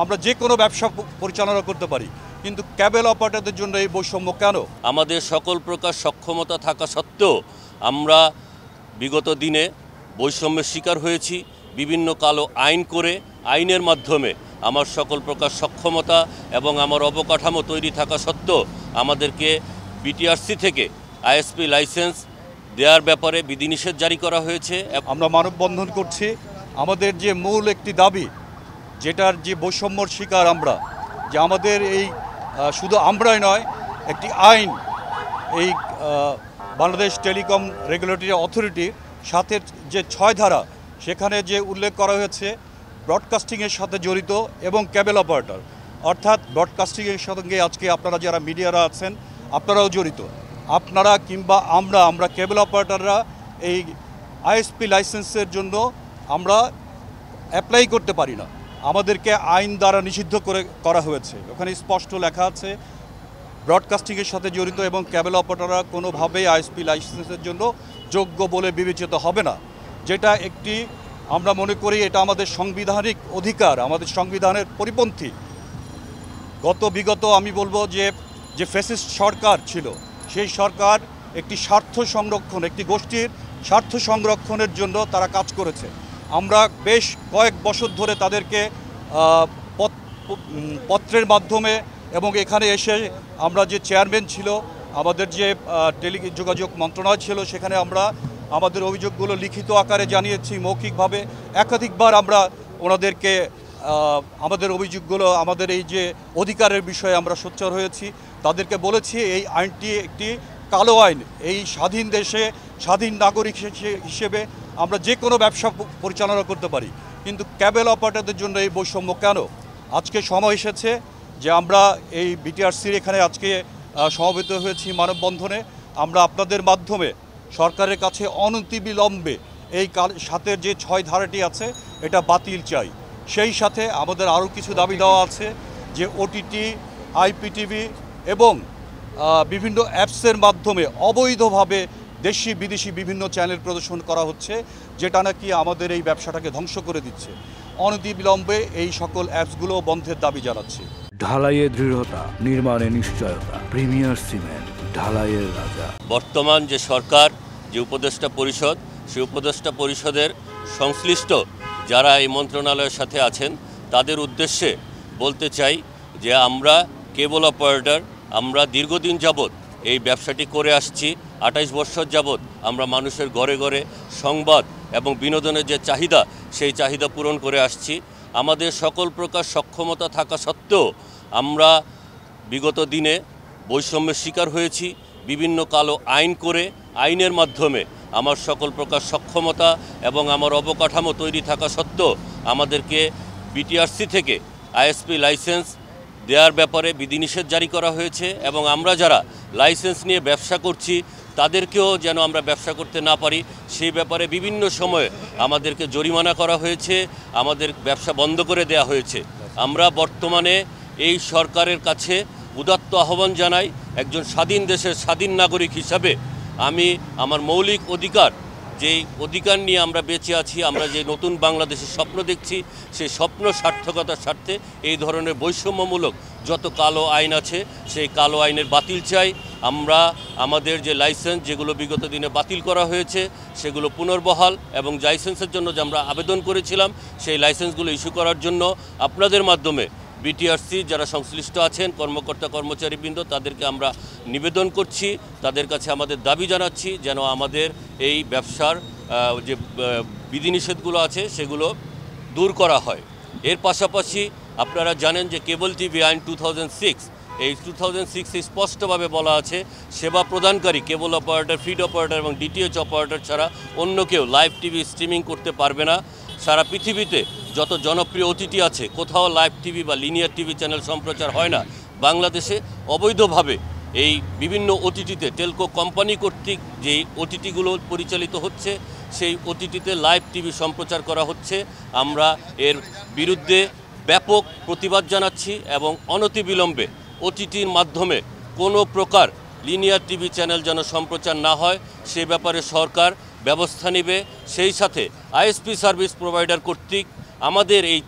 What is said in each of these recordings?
আমরা যে কোনো ব্যবসা পরিচালনা করতে পারি, কিন্তু ক্যাবেল অপারেটরদের জন্য এই বৈষম্য কেন? আমাদের সকল প্রকার সক্ষমতা থাকা সত্ত্বেও আমরা বিগত দিনে বৈষম্যের শিকার হয়েছি। বিভিন্ন কালো আইন করে আইনের মাধ্যমে আমার সকল প্রকার সক্ষমতা এবং আমার অবকাঠামো তৈরি থাকা সত্ত্বেও আমাদেরকে বিটিআরসি থেকে আইএসপি লাইসেন্স দেওয়ার ব্যাপারে বিধিনিষেধ জারি করা হয়েছে। আমরা মানববন্ধন করছি। আমাদের যে মূল একটি দাবি, যেটার যে বৈষম্যর শিকার আমরা, যে আমাদের এই শুধু আমরাই নয়, একটি আইন এই বাংলাদেশ টেলিকম রেগুলেটরি অথরিটির সাথে যে 6 ধারা, সেখানে যে উল্লেখ করা হয়েছে ব্রডকাস্টিংয়ের সাথে জড়িত এবং ক্যাবেল অপারেটর, অর্থাৎ ব্রডকাস্টিংয়ের সঙ্গে আজকে আপনারা যারা মিডিয়ারা আছেন আপনারাও জড়িত। আপনারা কিংবা আমরা কেবল অপারেটররা এই আইএসপি লাইসেন্সের জন্য আমরা অ্যাপ্লাই করতে পারি না। আমাদেরকে আইন দ্বারা নিষিদ্ধ করা হয়েছে। ওখানে স্পষ্ট লেখা আছে ব্রডকাস্টিংয়ের সাথে জড়িত এবং কেবল অপারেটররা কোনোভাবেই আইএসপি লাইসেন্সের জন্য যোগ্য বলে বিবেচিত হবে না, যেটা একটি আমরা মনে করি এটা আমাদের সাংবিধানিক অধিকার, আমাদের সংবিধানের পরিপন্থী। বিগত আমি বলবো যে ফ্যাসিস্ট সরকার ছিল, সেই সরকার একটি স্বার্থ সংরক্ষণ, একটি গোষ্ঠীর স্বার্থ সংরক্ষণের জন্য তারা কাজ করেছে। আমরা বেশ কয়েক বছর ধরে তাদেরকে পত্রের মাধ্যমে এবং এখানে এসে আমরা যে চেয়ারম্যান ছিল, আমাদের যে টেলিযোগাযোগ মন্ত্রণালয় ছিল, সেখানে আমরা আমাদের অভিযোগগুলো লিখিত আকারে জানিয়েছি, মৌখিকভাবে একাধিকবার আমরা ওনাদেরকে আমাদের অভিযোগগুলো, আমাদের এই যে অধিকারের বিষয়ে আমরা সোচ্চার হয়েছি। তাদেরকে বলেছি এই আইনটি একটি কালো আইন। এই স্বাধীন দেশে স্বাধীন নাগরিক হিসেবে আমরা যে কোনো ব্যবসা পরিচালনা করতে পারি, কিন্তু ক্যাবেল অপারেটরদের জন্য এই বৈষম্য কেন? আজকে সময় এসেছে যে আমরা এই বিটিআরসির এখানে আজকে সমবেত হয়েছি মানববন্ধনে। আমরা আপনাদের মাধ্যমে সরকারের কাছে অনতিবিলম্বে এই সাথের যে 6 ধারাটি আছে এটা বাতিল চাই। সেই সাথে আমাদের আরও কিছু দাবি দেওয়া আছে, যে ওটিটি, আইপিটিভি এবং বিভিন্ন অ্যাপসের মাধ্যমে অবৈধভাবে দেশি বিদেশি বিভিন্ন চ্যানেল প্রদর্শন করা হচ্ছে, যেটা নাকি আমাদের এই ব্যবসাটাকে ধ্বংস করে দিচ্ছে। অনতিবিলম্বে এই সকল অ্যাপসগুলো বন্ধের দাবি জানাচ্ছি। ঢালাইয়ে দৃঢ়তা, নির্মাণে নিশ্চয়তা, প্রিমিয়ার সিমেন্ট, ঢালাইয়ের রাজা। বর্তমান যে সরকার, যে উপদেষ্টা পরিষদ, সেই উপদেষ্টা পরিষদের সংশ্লিষ্ট যারা এই মন্ত্রণালয়ের সাথে আছেন, তাদের উদ্দেশ্যে বলতে চাই যে আমরা কেবল অপারেটর, আমরা দীর্ঘদিন যাবৎ এই ব্যবসাটি করে আসছি। 28 বছর যাবৎ আমরা মানুষের ঘরে ঘরে সংবাদ এবং বিনোদনের যে চাহিদা, সেই চাহিদা পূরণ করে আসছি। আমাদের সকল প্রকার সক্ষমতা থাকা সত্ত্বেও আমরা বিগত দিনে বৈষম্যের শিকার হয়েছি। বিভিন্ন কালো আইন করে আইনের মাধ্যমে আমার সকল প্রকার সক্ষমতা এবং আমার অবকাঠামো তৈরি থাকা সত্ত্বেও আমাদেরকে বিটিআরসি থেকে আইএসপি লাইসেন্স দেওয়ার ব্যাপারে বিধিনিষেধ জারি করা হয়েছে এবং আমরা যারা লাইসেন্স নিয়ে ব্যবসা করছি তাদেরকেও যেন আমরা ব্যবসা করতে না পারি, সেই ব্যাপারে বিভিন্ন সময়ে আমাদেরকে জরিমানা করা হয়েছে, আমাদের ব্যবসা বন্ধ করে দেওয়া হয়েছে। আমরা বর্তমানে এই সরকারের কাছে উদাত্ত আহ্বান জানাই, একজন স্বাধীন দেশের স্বাধীন নাগরিক হিসাবে আমি আমার মৌলিক অধিকার, যেই অধিকার নিয়ে আমরা বেঁচে আছি, আমরা যে নতুন বাংলাদেশের স্বপ্ন দেখছি, সেই স্বপ্ন সার্থকতার স্বার্থে এই ধরনের বৈষম্যমূলক যত কালো আইন আছে সেই কালো আইনের বাতিল চাই। আমরা আমাদের যে লাইসেন্স, যেগুলো বিগত দিনে বাতিল করা হয়েছে, সেগুলো পুনর্বহাল এবং লাইসেন্সের জন্য যে আমরা আবেদন করেছিলাম, সেই লাইসেন্সগুলো ইস্যু করার জন্য আপনাদের মাধ্যমে বিটিআরসি যারা সংশ্লিষ্ট আছেন, কর্মকর্তা কর্মচারীবৃন্দ, তাদেরকে আমরা নিবেদন করছি, তাদের কাছে আমাদের দাবি জানাচ্ছি যেন আমাদের এই ব্যবসার যে বিধিনিষেধগুলো আছে সেগুলো দূর করা হয়। এর পাশাপাশি আপনারা জানেন যে কেবল টিভি আইন 2006, এই 2006 স্পষ্টভাবে বলা আছে সেবা প্রদানকারী কেবল অপারেটর, ফিড অপারেটর এবং ডিটিএইচ অপারেটর ছাড়া অন্য কেউ লাইভ টিভি স্ট্রিমিং করতে পারবে না। সারা পৃথিবীতে যত জনপ্রিয় ওটিটি আছে, কোথাও লাইভ টিভি বা লিনিয়ার টিভি চ্যানেল সম্প্রচার হয় না। বাংলাদেশে অবৈধভাবে এই বিভিন্ন ওটিটিতে টেলকো কোম্পানি কর্তৃক যেই ওটিটিগুলো পরিচালিত হচ্ছে, সেই ওটিটিতে লাইভ টিভি সম্প্রচার করা হচ্ছে। আমরা এর বিরুদ্ধে ব্যাপক প্রতিবাদ জানাচ্ছি এবং অনতিবিলম্বে ওটিটির মাধ্যমে কোনো প্রকার লিনিয়ার টিভি চ্যানেল যেন সম্প্রচার না হয়, সে ব্যাপারে সরকার ব্যবস্থা নেবে। সেই সাথে আইএসপি সার্ভিস প্রোভাইডার কর্তৃক আমাদের এই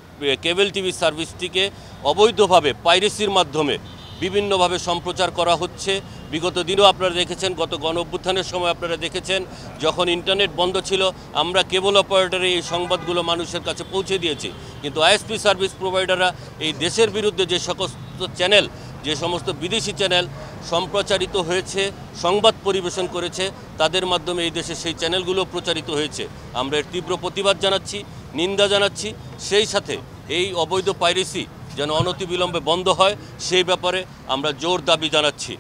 কেবল টিভি সার্ভিসটিকে অবৈধভাবে পাইরেসির মাধ্যমে বিভিন্নভাবে সম্প্রচার করা হচ্ছে। বিগত দিনও আপনারা দেখেছেন, গত গণ অভ্যুত্থানের সময় আপনারা দেখেছেন, যখন ইন্টারনেট বন্ধ ছিল আমরা কেবল অপারেটরে এই সংবাদগুলো মানুষের কাছে পৌঁছে দিয়েছি। কিন্তু আইএসপি সার্ভিস প্রোভাইডাররা এই দেশের বিরুদ্ধে যে সমস্ত চ্যানেল, যে সমস্ত বিদেশি চ্যানেল সম্প্রচারিত হয়েছে, সংবাদ পরিবেশন করেছে, তাদের মাধ্যমে এই দেশে সেই চ্যানেলগুলো প্রচারিত হয়েছে। আমরা এর তীব্র প্রতিবাদ জানাচ্ছি, নিন্দা জানাচ্ছি। সেই সাথে এই অবৈধ পাইরেসি যেন অনতিবিলম্বে বন্ধ হয় সেই ব্যাপারে আমরা জোর দাবি জানাচ্ছি।